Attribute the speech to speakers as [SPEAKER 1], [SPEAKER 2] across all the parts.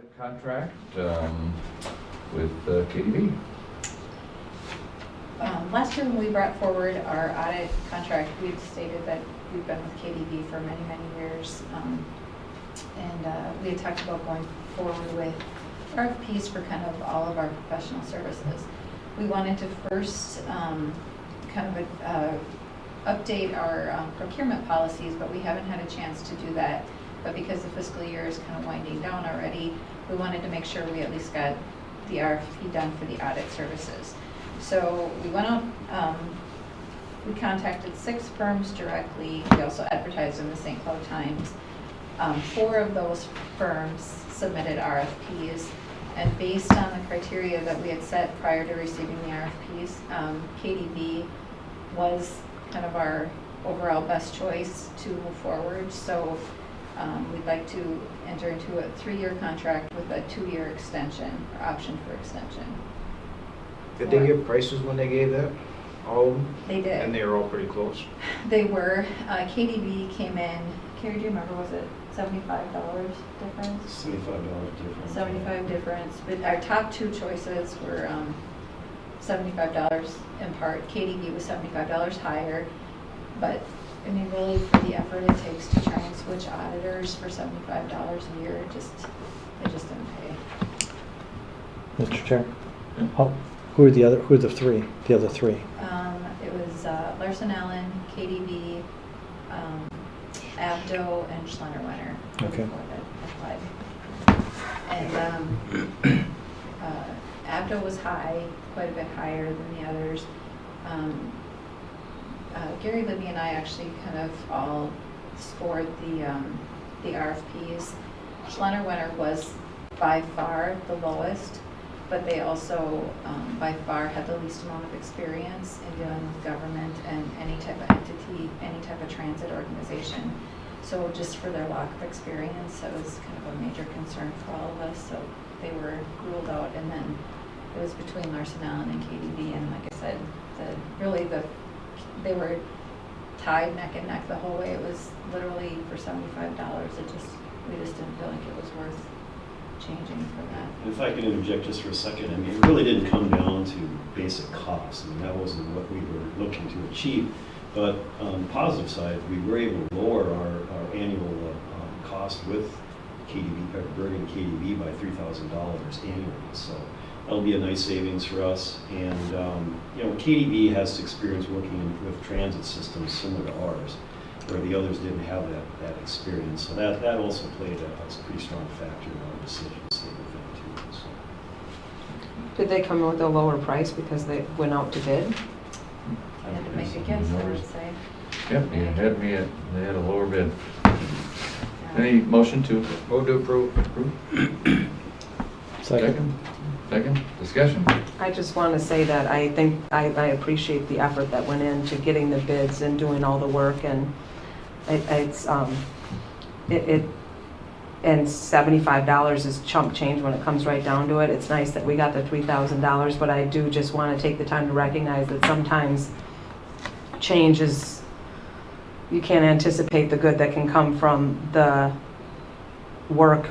[SPEAKER 1] audit contract with KDB.
[SPEAKER 2] Last year when we brought forward our audit contract, we had stated that we've been with KDB for many, many years. And we had talked about going forward with RFPs for kind of all of our professional services. We wanted to first update our procurement policies, but we haven't had a chance to do that. But because the fiscal year is kind of winding down already, we wanted to make sure we at least got the RFP done for the audit services. So we went out, we contacted 6 firms directly. We also advertised in the St. Cloud Times. 4 of those firms submitted RFPs, and based on the criteria that we had set prior to receiving the RFPs, KDB was kind of our overall best choice to move forward. So we'd like to enter into a 3-year contract with a 2-year extension or option for extension.
[SPEAKER 3] Did they give prices when they gave that? All of them?
[SPEAKER 2] They did.
[SPEAKER 3] And they were all pretty close?
[SPEAKER 2] They were. KDB came in, Carrie, do you remember, was it $75 difference?
[SPEAKER 4] $75 difference.
[SPEAKER 2] $75 difference. But our top 2 choices were $75 in part. KDB was $75 higher. But I mean, really, for the effort it takes to try and switch auditors for $75 a year, it just didn't pay.
[SPEAKER 5] Mr. Chair, who are the other 3? The other 3?
[SPEAKER 2] It was Larson Allen, KDB, Abdo, and Schlenderwenner.
[SPEAKER 5] Okay.
[SPEAKER 2] And Abdo was high, quite a bit higher than the others. Gary, Libby, and I actually kind of all scored the RFPs. Schlenderwenner was by far the lowest, but they also by far had the least amount of experience in dealing with government and any type of entity, any type of transit organization. So just for their lack of experience, that was kind of a major concern for all of us. So they were ruled out, and then it was between Larson Allen and KDB. And like I said, they were tied neck and neck the whole way. It was literally for $75. We just didn't feel like it was worth changing for that.
[SPEAKER 4] If I could interject just for a second, I mean, it really didn't come down to basic costs. I mean, that wasn't what we were looking to achieve. But on the positive side, we were able to lower our annual cost with KDB, Bergen KDB by $3,000 annually. So that'll be a nice savings for us. And KDB has experience working with transit systems similar to ours, where the others didn't have that experience. So that also played a pretty strong factor in our decision to stay with them too. So.
[SPEAKER 6] Did they come in with a lower price because they went out to bid?
[SPEAKER 2] I had to make a guess, I would say.
[SPEAKER 1] Yep, they had a lower bid. Any motion to?
[SPEAKER 3] Move to approve.
[SPEAKER 5] Second.
[SPEAKER 1] Second. Discussion?
[SPEAKER 6] I just want to say that I think I appreciate the effort that went into getting the bids and doing all the work, and and $75 is chump change when it comes right down to it. It's nice that we got the $3,000, but I do just want to take the time to recognize that sometimes change is, you can't anticipate the good that can come from the work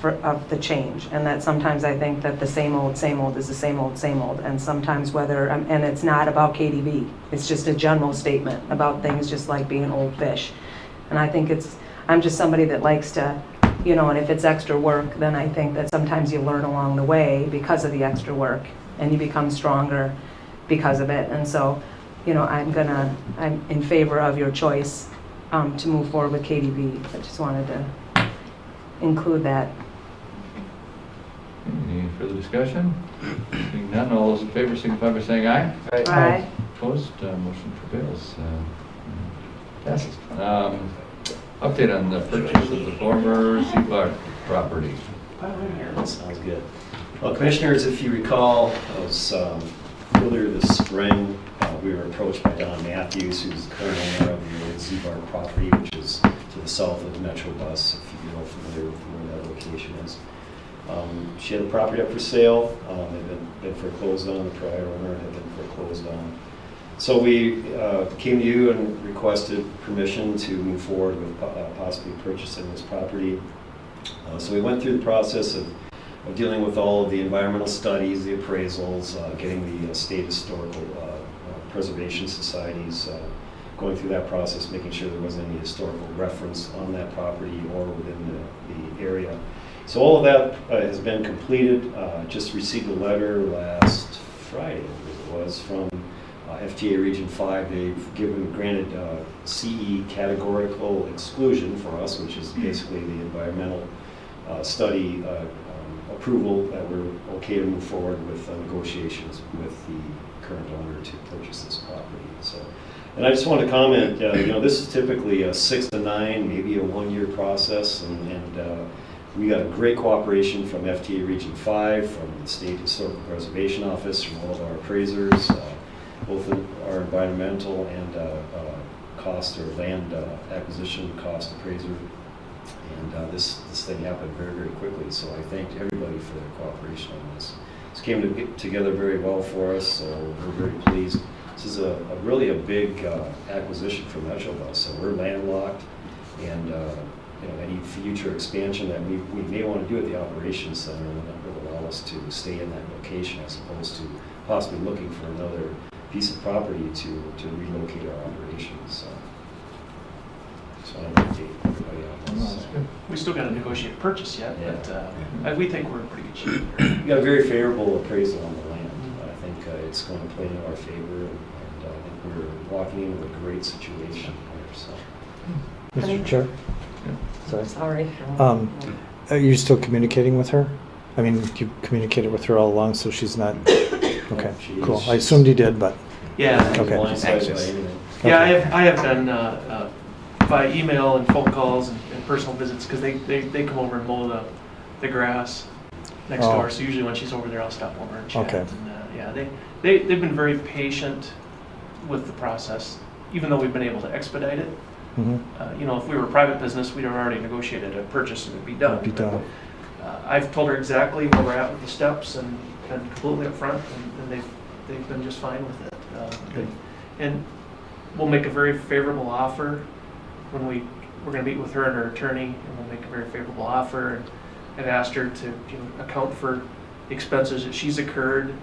[SPEAKER 6] of the change, and that sometimes I think that the same old is the same old, and sometimes and it's not about KDB, it's just a general statement about things just like being old fish. And I think I'm just somebody that likes to, and if it's extra work, then I think that sometimes you learn along the way because of the extra work, and you become stronger because of it. And so, I'm in favor of your choice to move forward with KDB. I just wanted to include that.
[SPEAKER 1] Any further discussion? Seeing none, all those in favor signify by saying aye.
[SPEAKER 6] Aye.
[SPEAKER 1] Opposed? Motion prevails. Passes. Update on the purchase of the former Seabuck property.
[SPEAKER 4] That sounds good. Well, Commissioners, if you recall, it was earlier this spring, we were approached by Don Matthews, who's the current owner of the old Seabuck property, which is to the south of the Metro Bus, if you're familiar with where that location is. She had the property up for sale. It had been foreclosed on. The prior owner had been foreclosed on. So we came to you and requested permission to move forward with possibly purchasing this property. So we went through the process of of dealing with all of the environmental studies, the appraisals, getting the state historical preservation societies, going through that process, making sure there wasn't any historical reference on that property or within the area. So all of that has been completed. Just received a letter last Friday, I believe it was, from FTA Region 5. They've granted CE categorical exclusion for us, which is basically the environmental study approval that we're okay to move forward with negotiations with the current owner to purchase this property. So, and I just want to comment, this is typically a 6 to 9, maybe a 1-year process, and we got a great cooperation from FTA Region 5, from the State Historical Preservation Office, from all of our appraisers, both our environmental and cost or land acquisition cost appraiser. And this thing happened very, very quickly, so I thank everybody for their cooperation on this. This came together very well for us, so we're very pleased. This is really a big acquisition for MetroBus, so we're landlocked, and any future expansion that we may want to do at the operations center will allow us to stay in that location as opposed to possibly looking for another piece of property to relocate our operations. So just want to update everybody on this.
[SPEAKER 7] We still got to negotiate a purchase yet,
[SPEAKER 4] Yeah.
[SPEAKER 7] but we think we're in pretty good shape here.
[SPEAKER 4] We got a very favorable appraisal on the land. I think it's going to play into our favor, and I think we're walking into a great situation here. So.
[SPEAKER 5] Mr. Chair? Sorry.
[SPEAKER 6] Sorry.
[SPEAKER 5] Are you still communicating with her? I mean, you communicated with her all along, so she's not, okay, cool. I assumed you did, but,
[SPEAKER 7] Yeah.
[SPEAKER 5] Okay.
[SPEAKER 4] Blindsided by anything.
[SPEAKER 7] Yeah, I have been by email and phone calls and personal visits, because they come over and mow the grass next
[SPEAKER 5] Oh.
[SPEAKER 7] door. So usually when she's over there, I'll stop over and chat.
[SPEAKER 5] Okay.
[SPEAKER 7] And, they've been very patient with the process, even though we've been able to expedite it.
[SPEAKER 5] mhm,
[SPEAKER 7] If we were a private business, we'd have already negotiated a purchase and it'd be done.
[SPEAKER 5] be done.
[SPEAKER 7] I've told her exactly where we're at with the steps and completely upfront, and they've been just fine with it. And we'll make a very favorable offer when we're going to meet with her and her attorney, and we'll make a very favorable offer. And I've asked her to account for the expenses that she's incurred,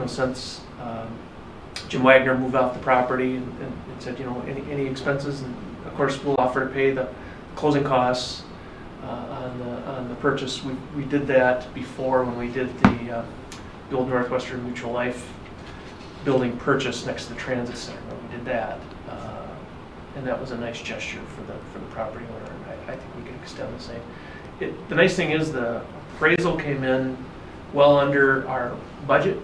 [SPEAKER 7] since Jim Wagner moved off the property, and said, any expenses, and of course we'll offer to pay the closing costs on the purchase. We did that before when we did the old Northwestern Mutual Life building purchase next to the transit center. We did that, and that was a nice gesture for the property owner. And I think we could extend the same. The nice thing is the appraisal came in well under our budget.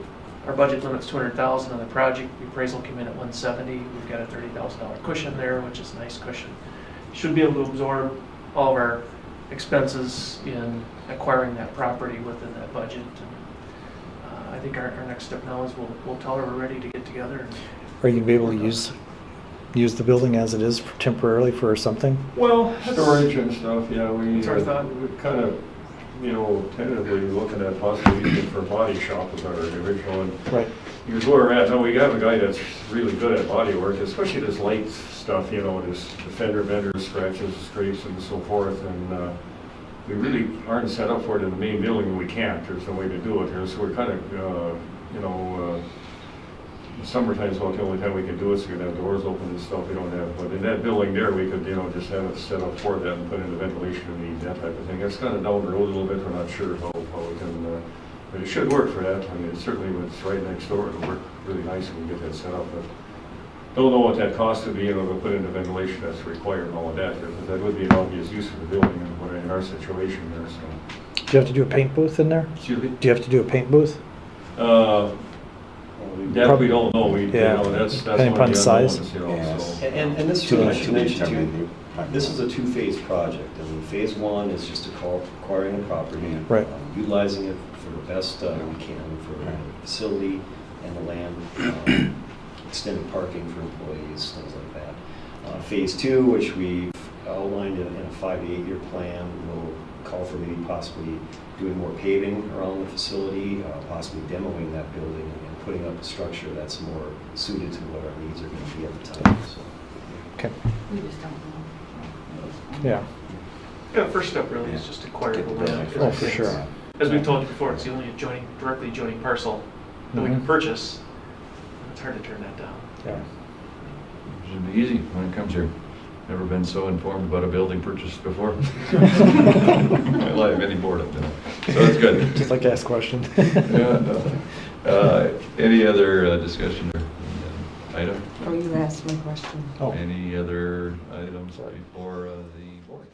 [SPEAKER 7] Our budget limit's $200,000 on the project. The appraisal came in at $170,000. We've got a $30,000 cushion there, which is a nice cushion. Should be able to absorb all of our expenses in acquiring that property within that budget. And, I think our next step now is we'll tell her we're ready to get together.
[SPEAKER 5] Are you gonna be able to use the building as it is temporarily for something?
[SPEAKER 1] Well, storage and stuff, yeah,
[SPEAKER 7] That's our thought.
[SPEAKER 1] we kind of, tentatively looking at possibly using it for body shop with our original, and
[SPEAKER 5] Right.
[SPEAKER 1] here's where we're at. Now, we have a guy that's really good at body work, especially this light stuff, this fender benders, scratches, scrapes, and so forth, and we really aren't set up for it in the main building, and we can't. There's no way to do it here, so we're kind of, summertime's about the only time we can do it, so we can have doors open and stuff we don't have. But in that building there, we could, just have it set up for that and put in the ventilation needs, that type of thing. That's kind of down the road a little bit. We're not sure how we can, but it should work for that. I mean, certainly when it's right next door, it'll work really nice when we get that set up. But don't know what that cost would be, to put in the ventilation that's required and all of that, because that would be an obvious use of the building in our situation there, so.
[SPEAKER 5] Do you have to do a paint booth in there?
[SPEAKER 1] Excuse me?
[SPEAKER 5] Do you have to do a paint booth?
[SPEAKER 1] That we don't know.
[SPEAKER 5] Yeah.
[SPEAKER 1] That's
[SPEAKER 5] Depending
[SPEAKER 1] one of
[SPEAKER 5] upon
[SPEAKER 1] the
[SPEAKER 5] size.
[SPEAKER 1] unknowns, so.
[SPEAKER 4] And this is what I should mention too. This is a two-phase project. I mean, phase one is just acquiring the property,
[SPEAKER 5] Right.
[SPEAKER 4] Utilizing it for the best we can for the facility and the land, extended parking for employees, things like that. Phase two, which we've outlined in a 5 to 8 year plan, will call for maybe possibly doing more paving around the facility, possibly demoing that building and putting up a structure that's more suited to what our needs are going to be at the time. So.
[SPEAKER 5] Okay,
[SPEAKER 2] We just don't know.
[SPEAKER 5] yeah.
[SPEAKER 7] Yeah, the first step really is just acquire the land.
[SPEAKER 5] Oh, for sure.
[SPEAKER 7] as we've told you before, it's the only directly adjoining parcel that we can
[SPEAKER 5] Mhm.
[SPEAKER 7] purchase. It's hard to turn that down.
[SPEAKER 5] Yeah.
[SPEAKER 8] Should be easy when it comes here. Never been so informed about a building purchase before. My life, any board I've been on. So it's good.
[SPEAKER 5] Just like to ask questions.
[SPEAKER 8] Yeah, no. Any other discussion or item?
[SPEAKER 6] Oh, you asked my question.
[SPEAKER 5] Oh.
[SPEAKER 8] Any other items before the board?